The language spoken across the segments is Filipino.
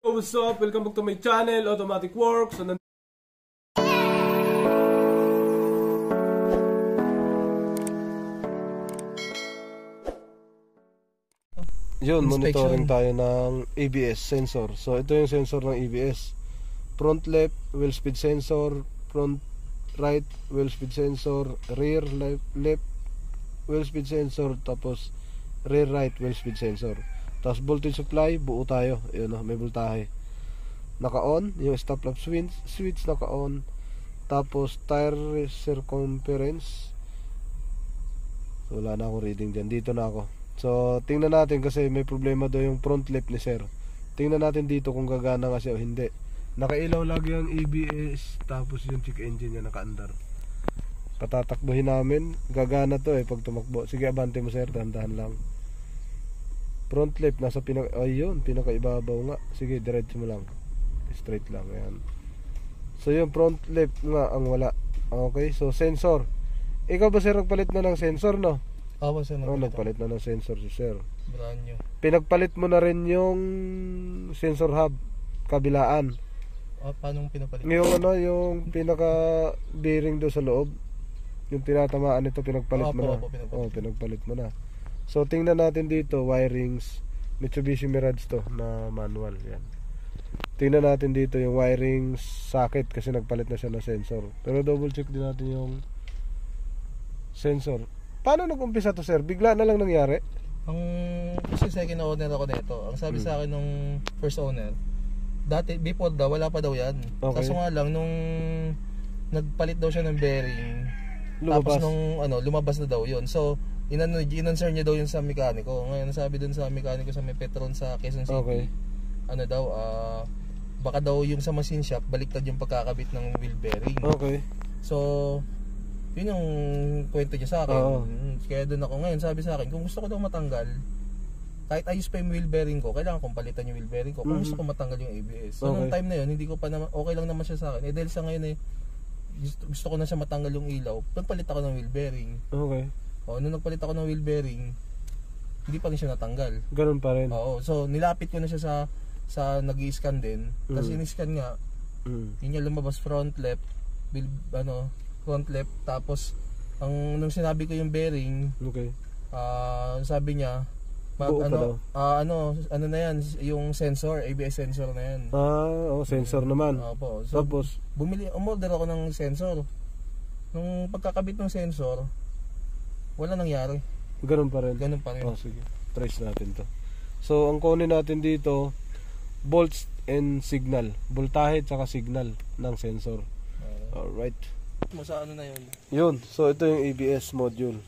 What's up? Welcome back to my channel, Automatic Works. So, yun, monitoring tayo ng ABS sensor. So ito yung sensor ng ABS. Front left wheel speed sensor, front right wheel speed sensor, rear left wheel speed sensor, tapos rear right wheel speed sensor. Tapos voltage supply, buo tayo. Ayun, may voltahe. Naka-on, yung stop lamp switch naka-on. Tapos tire circumference. So, wala na akong reading dyan. Dito na ako. So, tingnan natin kasi may problema daw yung front left ni sir. Tingnan natin dito kung gagana nga siya o hindi. Nakailaw lagi yung ABS, tapos yung check engine niya nakaandar. Patatakbuhin namin. Gagana to pag tumakbo. Sige, abante mo sir, dahan-dahan lang. Front left, nasa ayun, pinakaibabaw nga. Sige, diretso mo lang. Straight lang, ayan. So, yung front left nga ang wala. Okay, so sensor. Ikaw ba sir nagpalit na ng sensor, no? Ako sir, nagpalit na ng sensor si sir. Brand new. Pinagpalit mo na rin yung sensor hub kabilaan. Paano pinapalit? Yung yung pinaka bearing do sa loob. Yung tinatamaan nito pinagpalit mo na. Pinagpalit mo na. So tingnan natin dito, wirings. Mitsubishi Mirage to na manual, yan. Tingnan natin dito yung wiring socket kasi nagpalit na siya ng sensor. Pero double check din natin yung sensor. Paano nag-umpisa to sir? Bigla na lang nangyari? Kasi second owner ako nito. Ang sabi sa akin nung first owner, dati before daw wala pa daw yan. Okay. Kaso nga lang nung nagpalit daw siya ng bearing, lumabas. Tapos nung lumabas na daw yun. So inanswer niya daw yun sa mekaniko. Ngayon sabi dun sa mekaniko sa may Petron sa Quezon City. Okay. Baka daw yung sa machine shop baliktad yung pagkakabit ng wheel bearing. Okay. So yun yung kwento niya sa akin. Kaya doon ako ngayon, sabi sa akin, kung gusto ko daw matanggal, kahit ayos pa yung wheel bearing ko, kailangan kong palitan yung wheel bearing ko kung gusto ko matanggal yung ABS. So nung time na yun, hindi ko pa naman, okay lang naman siya sa akin. Dahil sa ngayon gusto ko na siya matanggal yung ilaw, nagpalit ako ng wheel bearing. Okay. Nung nagpalit ako ng wheel bearing, hindi pa rin siya natanggal. Ganun pa rin. So nilapit ko na siya sa nag-i-scan din. Kasi ni-scan nga, yun yung lumabas front left, front left, tapos nung sinabi ko yung bearing, okay. Sabi niya ano na yan, yung sensor, ABS sensor na yan. Sensor naman. Opo. So, tapos umorder ako ng sensor. Nung pagkakabit ng sensor, wala nangyari. Ganun pa rin. Sige, trace natin to. So ang kunin natin dito, volts and signal, voltahe at signal ng sensor. Alright. Sa na yun? So ito yung ABS module.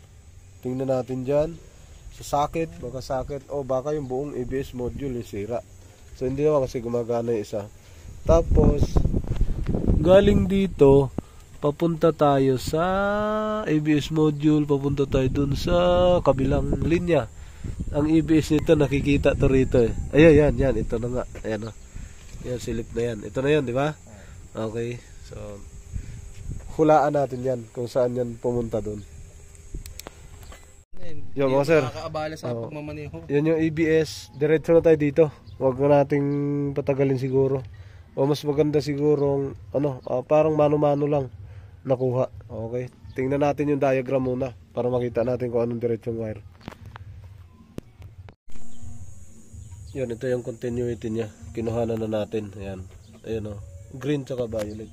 Tingnan natin dyan sa socket, baka yung buong ABS module sira. So hindi naman kasi gumagana yung isa. Tapos galing dito papunta tayo sa ABS module, papunta tayo dun sa kabilang linya. Ang ABS nito nakikita to rito Ayan, yan, ito na nga. Ayan yan, silip na yan. Ito na yan, di ba? Okay, so hulaan natin yan kung saan yan pumunta doon. Yan mga sir, nakakaabala sa pagmamaneho. Yan yung ABS. Diretso na tayo dito. Huwag na nating patagalin siguro. O mas maganda siguro parang mano-mano lang nakuha. Okay, tingnan natin yung diagram muna para makita natin kung anong diretsong wire. Yan, ito yung continuity niya. Kinuhanan na natin. Ayan, green tsaka violet.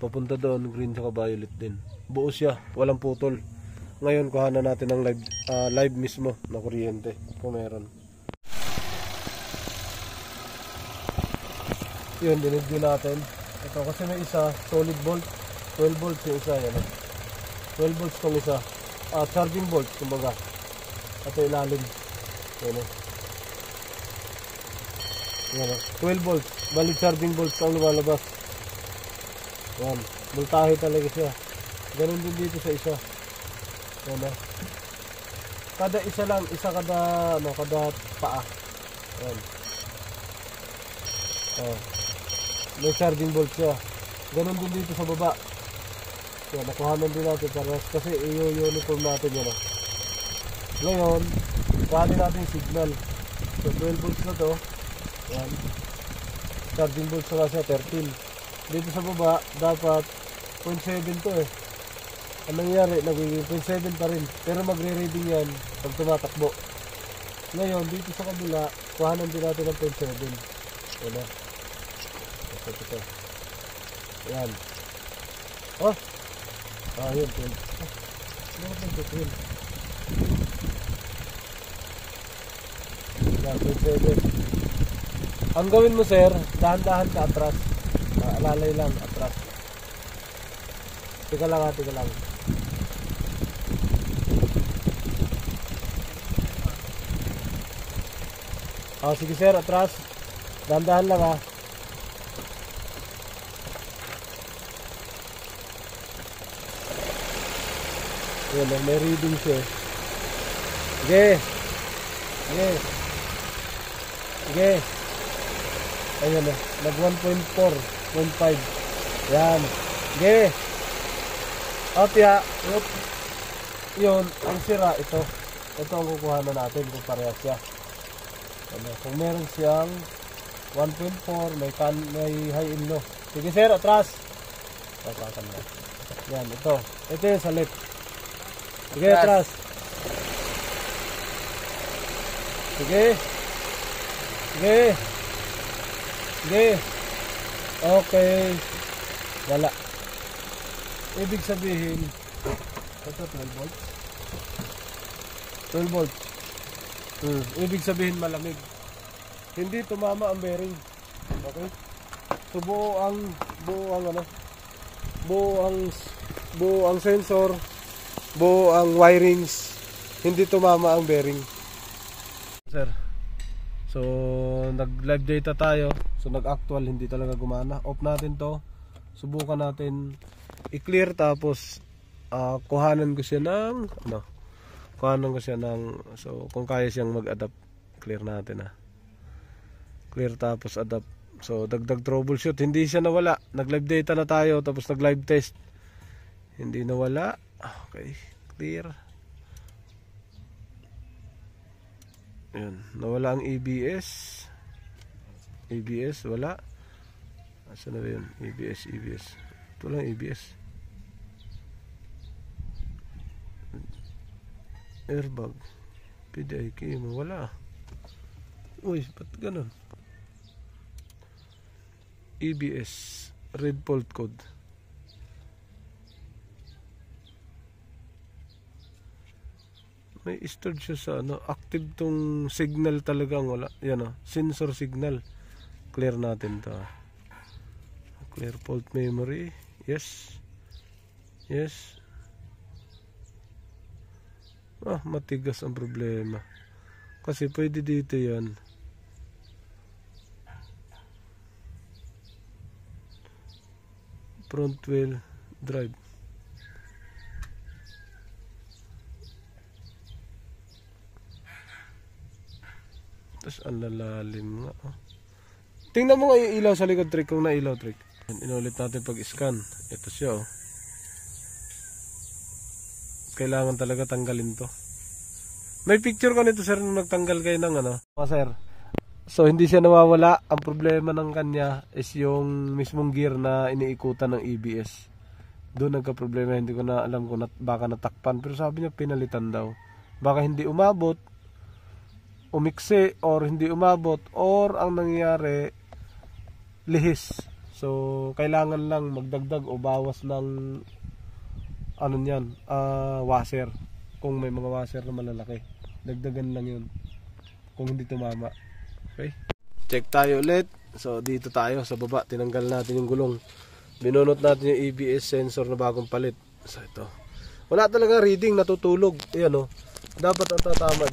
Papunta doon, green tsaka violet din. Buo siya, walang putol. Ngayon, kuhanan natin ng live mismo na kuryente kung meron. Yun, dinigdi natin. Ito kasi may isa, solid volt. 12 volts yung isa, 12 volts tong isa. Charging volts, kumbaga. Ito ilalim. Yan 12 volts. Bali charging volts ang lumalabas. Yan, voltahe talaga siya. Ganun din dito sa isa. Kada isa lang, kada paa. Yan. May charging volts siya. Ganun din dito sa baba. Yan, nakuhanan din natin parehas kasi i-uniform natin yan. Ngayon, kuhanin natin signal. So 12 volts na to. Yan. charging volts na siya 13. Dito sa baba dapat 0.7 to eh. Anong nangyari? Nagiging 0.7 pa rin, pero magre-reading yan pag tumatakbo. Ngayon dito sa kabila kuhanan din natin ng 0.7. Ayan na. Ito. Ayan. Oh, yun. Ano ba ito? Yan, 0.7. Ang gawin mo sir, dahan-dahan ka atras. Alalay lang, atras. Tika lang. Sige sir, atras. Dahan-dahan lang ha. Yan, may reading siya. Sige. Ayan na, nag 1.4, 1.5. Yan. Sige. Tiya. Yun, ang sira ito. Ito ang kukuha na natin kung parehas siya. Kung meron siyang 1.4, may high and low. Sige sir, atras. Papakan na. Yan, ito. Ito yung sa left. Sige, atras. Sige. Okay. Wala. Ibig sabihin, ito 12 volts. 12 volts. Ibig sabihin malamig. Hindi tumama ang bearing. Okay? So buo ang sensor, buo ang wirings, hindi tumama ang bearing. Sir. So nag-live data tayo. So nag-actual, hindi talaga gumana. Off natin 'to. Subukan natin i-clear tapos kuhanan ko siya ng so kung kaya siyang mag-adapt, clear natin clear tapos adapt. So dagdag troubleshoot, hindi siya nawala. Nag-live data na tayo tapos nag-live test. Hindi nawala. Okay, clear. Ayun, nawala ang ABS. Wala. Asan na ba yun? ABS. Ito lang ABS. Airbag. PDIK, wala. Uy, ba't ganun? ABS. Red fault code. May stored siya sa active tong signal talagang wala. Yan sensor signal. Clear natin to. Clear fault memory. Yes. Matigas ang problema. Kasi pwede dito yan. Front wheel drive. Tapos ang lalalim nga. Tingnan mo nga yung ilaw sa likod, trick, kung nailaw, trick. Inulit natin pag-scan. Ito siya Kailangan talaga tanggalin to. May picture ka nito sir nung nagtanggal kayo ng sir. So hindi siya nawawala. Ang problema ng kanya is yung mismong gear na iniikutan ng ABS. Doon nagka-problema. Hindi ko na alam kung baka natakpan. Pero sabi niya pinalitan daw. Baka hindi umabot, umiksi, or hindi umabot, or ang nangyayari lihis. So kailangan lang magdagdag o bawas ng washer. Kung may mga washer na malalaki, dagdagan lang yun kung hindi tumama. Okay, check tayo ulit. So dito tayo sa baba, tinanggal natin yung gulong, binunot natin yung ABS sensor na bagong palit. So ito, wala talaga reading, natutulog. Ayan dapat ang tatama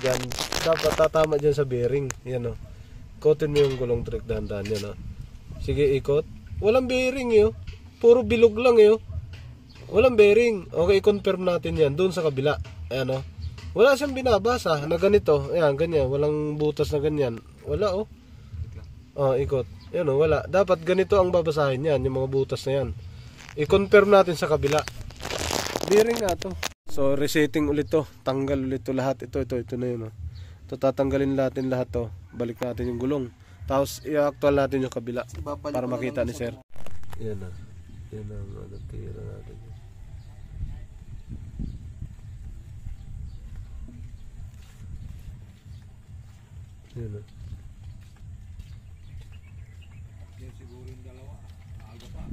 dyan sa bearing. Ayan ikotin mo yung gulong, trick, dahan-dahan yan sige, ikot. Walang bearing puro bilog lang walang bearing. Okay, i-confirm natin yan doon sa kabila. Ayan wala siyang binabasa na ganito. Ayan, ganyan, walang butas na ganyan. Wala ikot. Ayan wala. Dapat ganito ang babasahin yan, yung mga butas na yan. I-confirm natin sa kabila. Bearing nga to. So resetting ulit to. Tanggal ulit to lahat. Ito na yun Ito tatanggalin natin lahat to. Balik natin yung gulong. Tapos i-actual natin yung kabila para makita ni sir. Yan na. Yan ang tira natin. Yan na. Yan siguro yung dalawa. Aga pa.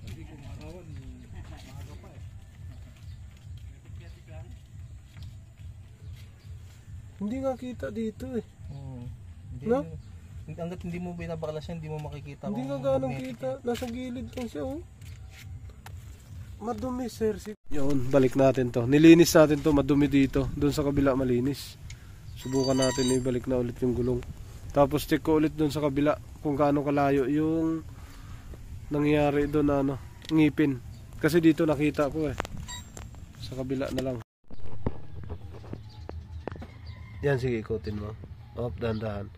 Kasi kung arawan, maaga pa eh. Hindi nga kita dito eh. Hindi, no? Hanggat hindi mo binabaklas yan, hindi mo makikita. Hindi nga ganong kita. Nasa gilid lang siya oh. Madumi sir. Yun, balik natin to. Nilinis natin to, madumi dito. Doon sa kabila malinis. Subukan natin ibalik na ulit yung gulong. Tapos check ko ulit doon sa kabila kung gaano kalayo yung nangyari doon na ano, ngipin. Kasi dito nakita ko eh. Sa kabila na lang. Yan, sige, ikutin mo. Op, dahan-dahan.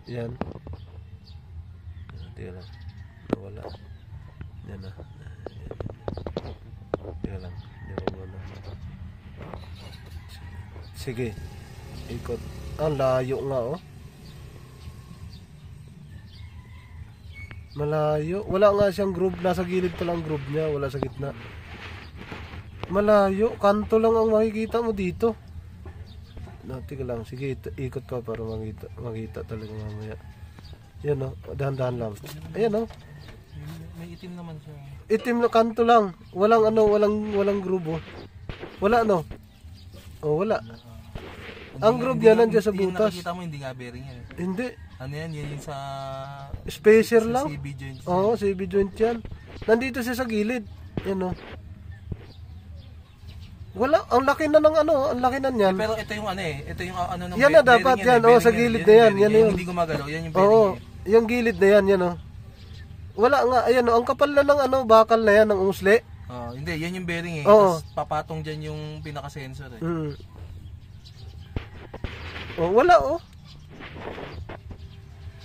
Yan. Tiga lang. Nawala. Yan na. Tiga lang. Yan muna. Sige. Ikot. Ang layo nga oh. Malayo. Wala nga siyang groove. Nasa gilid pa lang groove niya. Wala sa gitna. Malayo. Kanto lang ang makikita mo dito. Tiga lang. Sige, ikot ka para makita talaga mamaya. Yan o, dahan-dahan lang. Ayan o. May itim naman siya. Itim na kanto lang. Walang ano, walang groove oh. Wala no. Oh, wala. Ang groove niya nandiyan sa butas. Nakikita mo hindi nga bearing yan. Hindi. Ano yan? Yan yung sa spacer lang. CB joint. Oo, CB joint yan. Nandito siya sa gilid. Yan o. Wala, ang laki na ng ano, ang laki na niyan. Pero ito yung ano eh, ito yung ano ng yan na dapat yan, oh, sa gilid na yan, yan yun. Hindi gumagalaw, yan yung bearing. Oo, yung gilid na yan, yan oh. Wala nga, ayan oh, ang kapal na ng ano, bakal na yan, ng usli. Oh, hindi, yan yung bearing eh. Oo. Tapos papatong dyan yung pinaka-sensor eh. Oh, wala oh.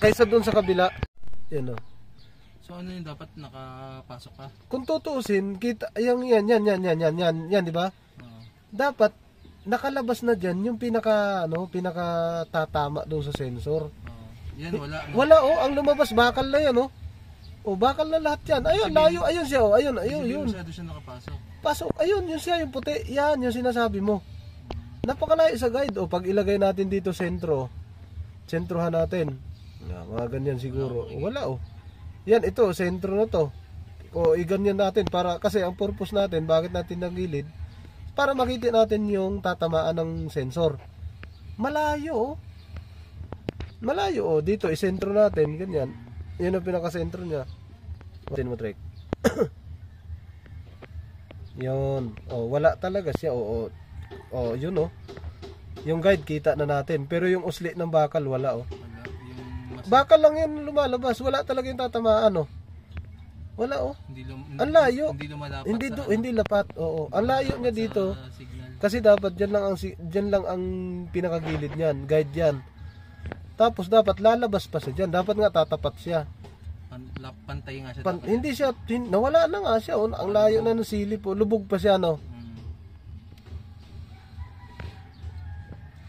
Kaysa doon sa kabila. Yan oh. So ano yung dapat nakapasok ka? Kung tutuusin, kita yan, di ba? Dapat nakalabas na diyan yung pinaka tatama doon sa sensor. Yan wala. Wala oh, ang lumabas bakal na yan oh. Oh, bakal na lahat yan. Ayun, layo, ayun siya oh. Ayun, yun. Masyado siya nakapasok. Pasok, ayun, yun siya yung puti. Yan, yung sinasabi mo. Napakalayo sa guide oh. Pag ilagay natin dito sentrohan natin. Mga ganyan siguro. Wala oh. Yan, ito, sentro na to. O, iganyan natin para, kasi ang purpose natin, bakit natin nagilid? Para makita natin yung tatamaan ng sensor. Malayo, oh. Malayo, oh. Dito, isentro natin, ganyan. Yan ang pinakasentro niya. Matin mo, Trek. Yun. Oh, wala talaga siya, oh. Oh, yun, oh. Yung guide, kita na natin. Pero yung usli ng bakal, wala, oh. Bakal lang yan lumalabas. Wala talaga yung tatamaan, oh. Wala, oh. Ang layo. Hindi lapat. Oo. Ang layo niya dito. Kasi dapat diyan lang ang pinakagilid niyan, guide yan. Tapos dapat lalabas pa siya diyan. Dapat nga tatapat siya. Pantay nga siya. Hindi siya, nawala na nga siya. Oh. Ang layo na ng silip, oh. Lubog pa siya, no.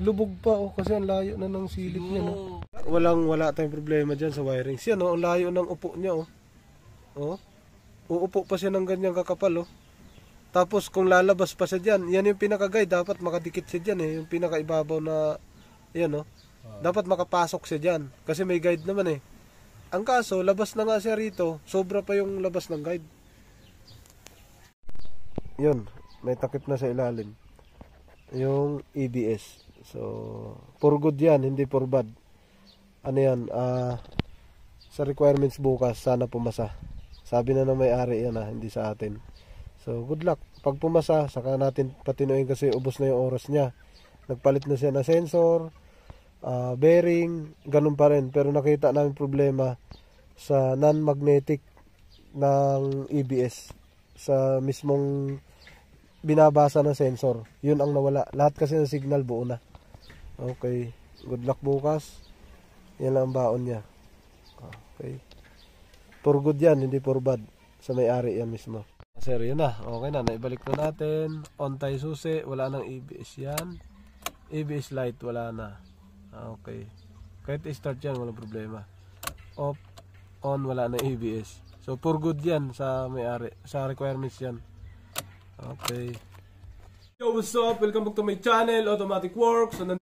Lubog pa, oh, kasi ang layo na ng silip niya, no. Wala tayong problema diyan sa wiring. Siya, no, ang layo ng upo niya, oh. Oh. Uupo pa siya ng ganyang kakapal, oh. Tapos kung lalabas pa siya diyan, yan yung pinaka-guide, dapat makadikit siya diyan, eh, yung pinaka-ibabaw na yan, oh. Dapat makapasok siya diyan kasi may guide naman, eh. Ang kaso, labas na nga siya rito, sobra pa yung labas ng guide. Yun, may takip na sa ilalim. Yung ABS. So, for good yan, hindi for bad. Ano yan, sa requirements bukas, sana pumasa. Sabi na ng may-ari yan, hindi sa atin. So, good luck. Pag pumasa, saka natin patinuin kasi ubos na yung oras niya. Nagpalit na siya na sensor, bearing, ganun pa rin. Pero nakita namin problema sa non-magnetic ng ABS. Sa mismong binabasa ng sensor. Yun ang nawala. Lahat kasi ng signal buo na. Okay. Good luck bukas. Yan lang ang baon niya. Okay. For good yan, hindi for bad. Sa may-ari yan mismo. Sir, yun na. Okay na. Naibalik na natin. On tayo susi. Wala nang ABS yan. ABS light. Wala na. Okay. Kahit i-start yan, walang problema. Off. On. Wala nang ABS. So, for good yan sa may-ari. Sa requirements yan. Okay. Yo, what's up? Welcome back to my channel, Automatic Works. So,